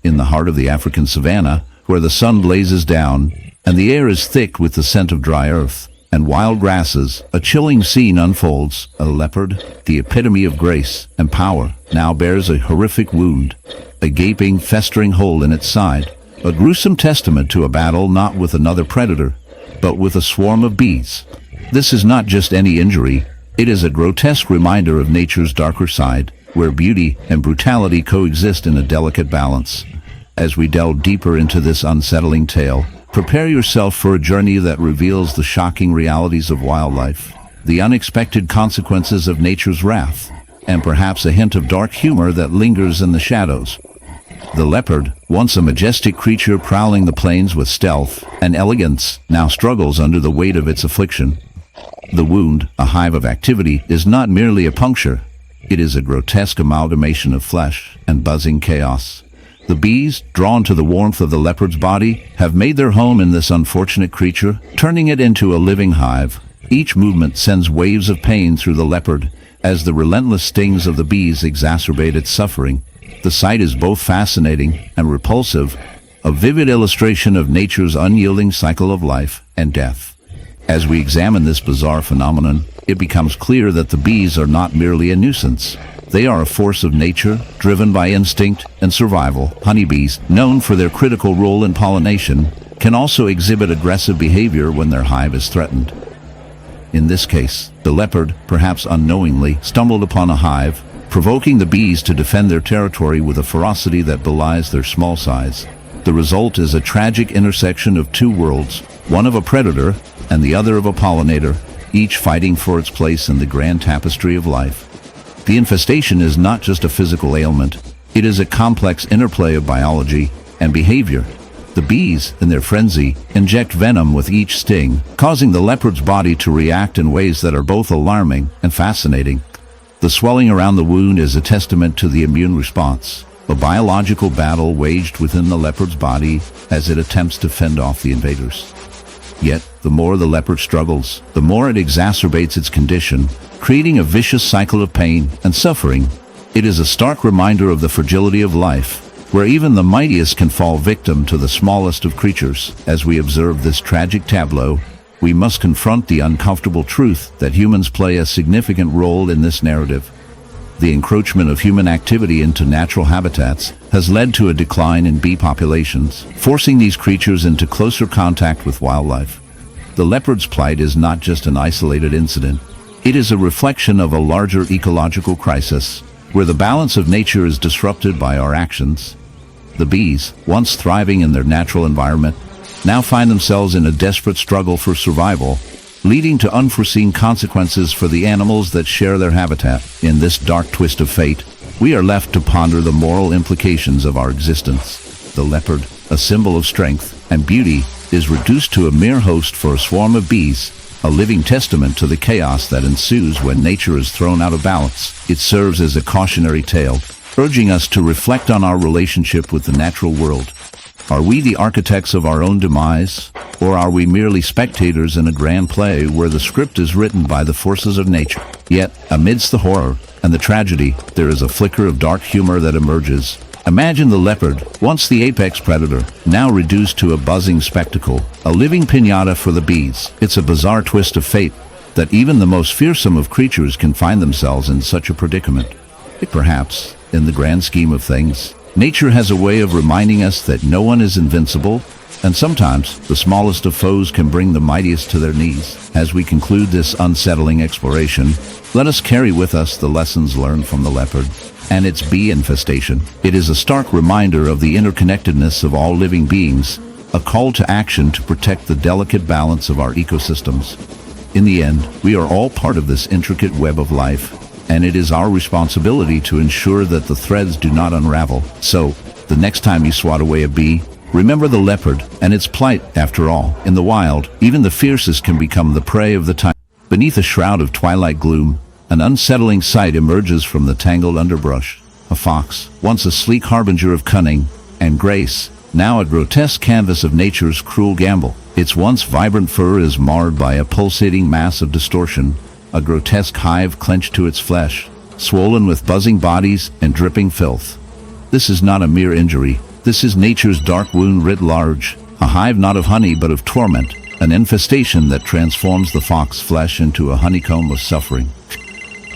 in the heart of the African savanna, where the sun blazes down, and the air is thick with the scent of dry earth and wild grasses, a chilling scene unfolds. A leopard, the epitome of grace and power, now bears a horrific wound, a gaping, festering hole in its side, a gruesome testament to a battle not with another predator, but with a swarm of bees. This is not just any injury, it is a grotesque reminder of nature's darker side, where beauty and brutality coexist in a delicate balance. As we delve deeper into this unsettling tale, prepare yourself for a journey that reveals the shocking realities of wildlife, the unexpected consequences of nature's wrath, and perhaps a hint of dark humor that lingers in the shadows. The leopard, once a majestic creature prowling the plains with stealth and elegance, now struggles under the weight of its affliction. The wound, a hive of activity, is not merely a puncture. It is a grotesque amalgamation of flesh and buzzing chaos. The bees, drawn to the warmth of the leopard's body, have made their home in this unfortunate creature, turning it into a living hive. Each movement sends waves of pain through the leopard, as the relentless stings of the bees exacerbate its suffering. The sight is both fascinating and repulsive, a vivid illustration of nature's unyielding cycle of life and death. As we examine this bizarre phenomenon, it becomes clear that the bees are not merely a nuisance. They are a force of nature, driven by instinct and survival. Honeybees, known for their critical role in pollination, can also exhibit aggressive behavior when their hive is threatened. In this case, the leopard, perhaps unknowingly, stumbled upon a hive, provoking the bees to defend their territory with a ferocity that belies their small size. The result is a tragic intersection of two worlds, one of a predator and the other of a pollinator, each fighting for its place in the grand tapestry of life. The infestation is not just a physical ailment, it is a complex interplay of biology and behavior. The bees, in their frenzy, inject venom with each sting, causing the leopard's body to react in ways that are both alarming and fascinating. The swelling around the wound is a testament to the immune response, a biological battle waged within the leopard's body as it attempts to fend off the invaders. Yet, the more the leopard struggles, the more it exacerbates its condition, creating a vicious cycle of pain and suffering. It is a stark reminder of the fragility of life, where even the mightiest can fall victim to the smallest of creatures. As we observe this tragic tableau, we must confront the uncomfortable truth that humans play a significant role in this narrative. The encroachment of human activity into natural habitats has led to a decline in bee populations, forcing these creatures into closer contact with wildlife. The leopard's plight is not just an isolated incident. It is a reflection of a larger ecological crisis, where the balance of nature is disrupted by our actions. The bees, once thriving in their natural environment, now find themselves in a desperate struggle for survival, leading to unforeseen consequences for the animals that share their habitat. In this dark twist of fate, we are left to ponder the moral implications of our existence. The leopard, a symbol of strength and beauty, is reduced to a mere host for a swarm of bees, a living testament to the chaos that ensues when nature is thrown out of balance. It serves as a cautionary tale, urging us to reflect on our relationship with the natural world. Are we the architects of our own demise, or are we merely spectators in a grand play where the script is written by the forces of nature? Yet, amidst the horror and the tragedy, there is a flicker of dark humor that emerges. Imagine the leopard, once the apex predator, now reduced to a buzzing spectacle, a living piñata for the bees. It's a bizarre twist of fate that even the most fearsome of creatures can find themselves in such a predicament. Perhaps, in the grand scheme of things, nature has a way of reminding us that no one is invincible, and sometimes the smallest of foes can bring the mightiest to their knees. As we conclude this unsettling exploration, let us carry with us the lessons learned from the leopard and its bee infestation. It is a stark reminder of the interconnectedness of all living beings, a call to action to protect the delicate balance of our ecosystems. In the end, we are all part of this intricate web of life, and it is our responsibility to ensure that the threads do not unravel. So, the next time you swat away a bee, remember the leopard and its plight. After all, in the wild, even the fiercest can become the prey of the time. Beneath a shroud of twilight gloom, an unsettling sight emerges from the tangled underbrush. A fox, once a sleek harbinger of cunning and grace, now a grotesque canvas of nature's cruel gamble. Its once vibrant fur is marred by a pulsating mass of distortion, a grotesque hive clenched to its flesh, swollen with buzzing bodies and dripping filth. This is not a mere injury. This is nature's dark wound writ large, a hive not of honey but of torment, an infestation that transforms the fox flesh into a honeycomb of suffering.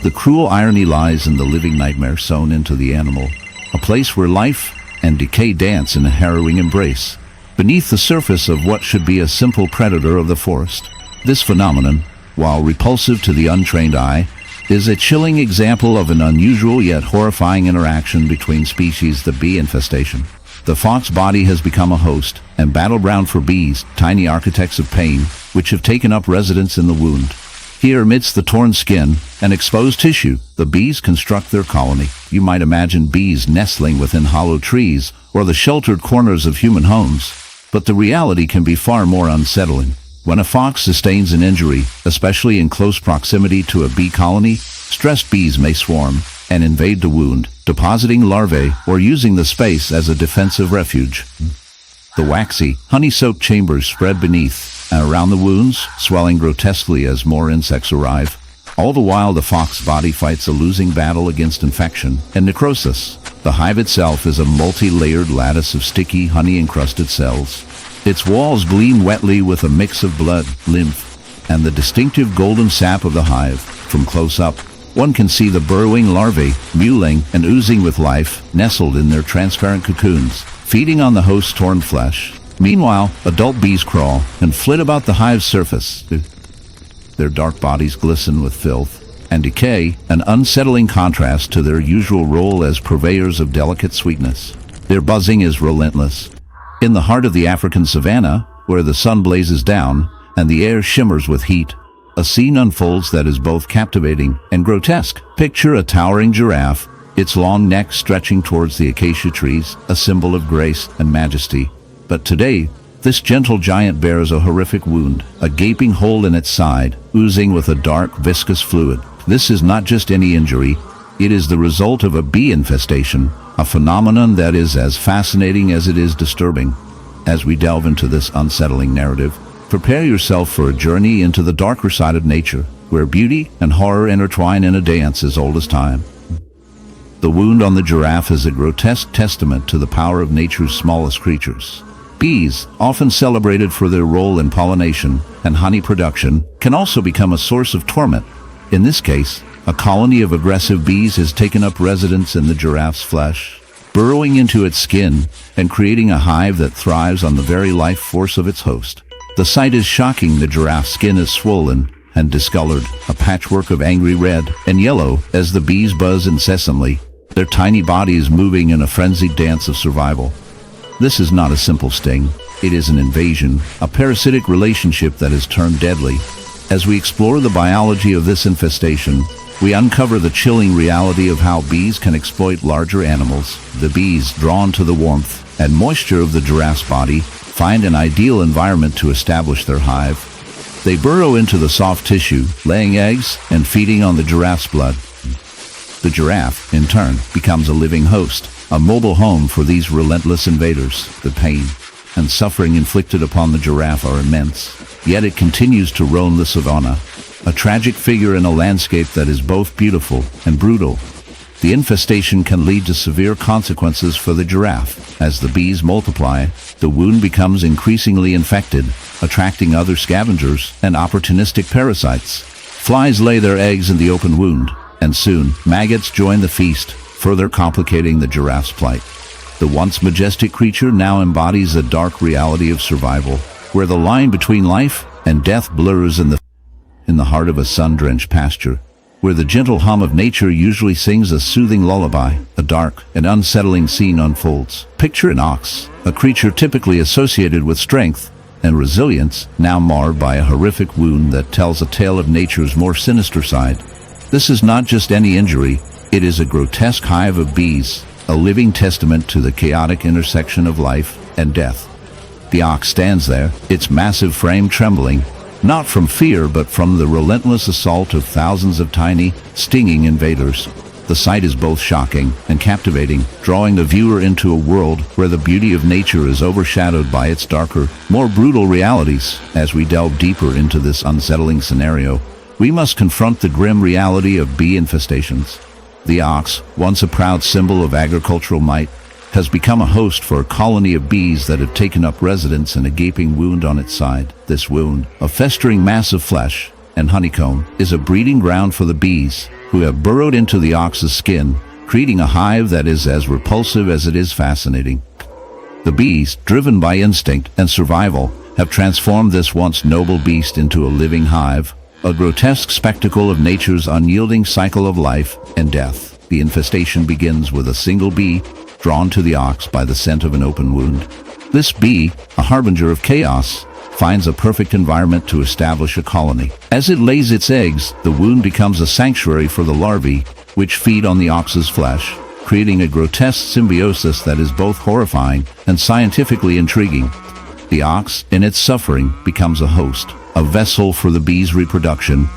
The cruel irony lies in the living nightmare sewn into the animal, a place where life and decay dance in a harrowing embrace, beneath the surface of what should be a simple predator of the forest. This phenomenon, while repulsive to the untrained eye, is a chilling example of an unusual yet horrifying interaction between species, the bee infestation. The fox body has become a host and battleground for bees, tiny architects of pain, which have taken up residence in the wound. Here, amidst the torn skin and exposed tissue, the bees construct their colony. You might imagine bees nestling within hollow trees or the sheltered corners of human homes, but the reality can be far more unsettling. When a fox sustains an injury, especially in close proximity to a bee colony, stressed bees may swarm and invade the wound, depositing larvae or using the space as a defensive refuge. The waxy, honey-soaked chambers spread beneath and around the wounds, swelling grotesquely as more insects arrive. All the while, the fox body fights a losing battle against infection and necrosis. The hive itself is a multi-layered lattice of sticky, honey-encrusted cells. Its walls gleam wetly with a mix of blood, lymph, and the distinctive golden sap of the hive. From close up, one can see the burrowing larvae, mewling and oozing with life, nestled in their transparent cocoons, feeding on the host's torn flesh. Meanwhile, adult bees crawl and flit about the hive's surface. Their dark bodies glisten with filth and decay, an unsettling contrast to their usual role as purveyors of delicate sweetness. Their buzzing is relentless. In the heart of the African savanna, where the sun blazes down and the air shimmers with heat, a scene unfolds that is both captivating and grotesque. Picture a towering giraffe, its long neck stretching towards the acacia trees, a symbol of grace and majesty. But today, this gentle giant bears a horrific wound, a gaping hole in its side, oozing with a dark, viscous fluid. This is not just any injury, it is the result of a bee infestation, a phenomenon that is as fascinating as it is disturbing. As we delve into this unsettling narrative, prepare yourself for a journey into the darker side of nature, where beauty and horror intertwine in a dance as old as time. The wound on the giraffe is a grotesque testament to the power of nature's smallest creatures. Bees, often celebrated for their role in pollination and honey production, can also become a source of torment. In this case, a colony of aggressive bees has taken up residence in the giraffe's flesh, burrowing into its skin and creating a hive that thrives on the very life force of its host. The sight is shocking. The giraffe's skin is swollen and discolored, a patchwork of angry red and yellow as the bees buzz incessantly, their tiny bodies moving in a frenzied dance of survival. This is not a simple sting. It is an invasion, a parasitic relationship that has turned deadly. As we explore the biology of this infestation, we uncover the chilling reality of how bees can exploit larger animals. The bees, drawn to the warmth and moisture of the giraffe's body, find an ideal environment to establish their hive. They burrow into the soft tissue, laying eggs and feeding on the giraffe's blood. The giraffe, in turn, becomes a living host, a mobile home for these relentless invaders. The pain and suffering inflicted upon the giraffe are immense, yet it continues to roam the savanna, a tragic figure in a landscape that is both beautiful and brutal. The infestation can lead to severe consequences for the giraffe. As the bees multiply, the wound becomes increasingly infected, attracting other scavengers and opportunistic parasites. Flies lay their eggs in the open wound, and soon maggots join the feast, further complicating the giraffe's plight. The once majestic creature now embodies a dark reality of survival, where the line between life and death blurs in the heart of a sun-drenched pasture, where the gentle hum of nature usually sings a soothing lullaby. A dark and unsettling scene unfolds. Picture an ox, a creature typically associated with strength and resilience, now marred by a horrific wound that tells a tale of nature's more sinister side. This is not just any injury, it is a grotesque hive of bees, a living testament to the chaotic intersection of life and death. The ox stands there, its massive frame trembling, not from fear but from the relentless assault of thousands of tiny, stinging invaders. The sight is both shocking and captivating, drawing the viewer into a world where the beauty of nature is overshadowed by its darker, more brutal realities. As we delve deeper into this unsettling scenario, we must confront the grim reality of bee infestations. The ox, once a proud symbol of agricultural might, has become a host for a colony of bees that have taken up residence in a gaping wound on its side. This wound, a festering mass of flesh and honeycomb, is a breeding ground for the bees, who have burrowed into the ox's skin, creating a hive that is as repulsive as it is fascinating. The bees, driven by instinct and survival, have transformed this once noble beast into a living hive, a grotesque spectacle of nature's unyielding cycle of life and death. The infestation begins with a single bee drawn to the ox by the scent of an open wound. This bee, a harbinger of chaos, finds a perfect environment to establish a colony. As it lays its eggs, the wound becomes a sanctuary for the larvae, which feed on the ox's flesh, creating a grotesque symbiosis that is both horrifying and scientifically intriguing. The ox, in its suffering, becomes a host, a vessel for the bee's reproduction,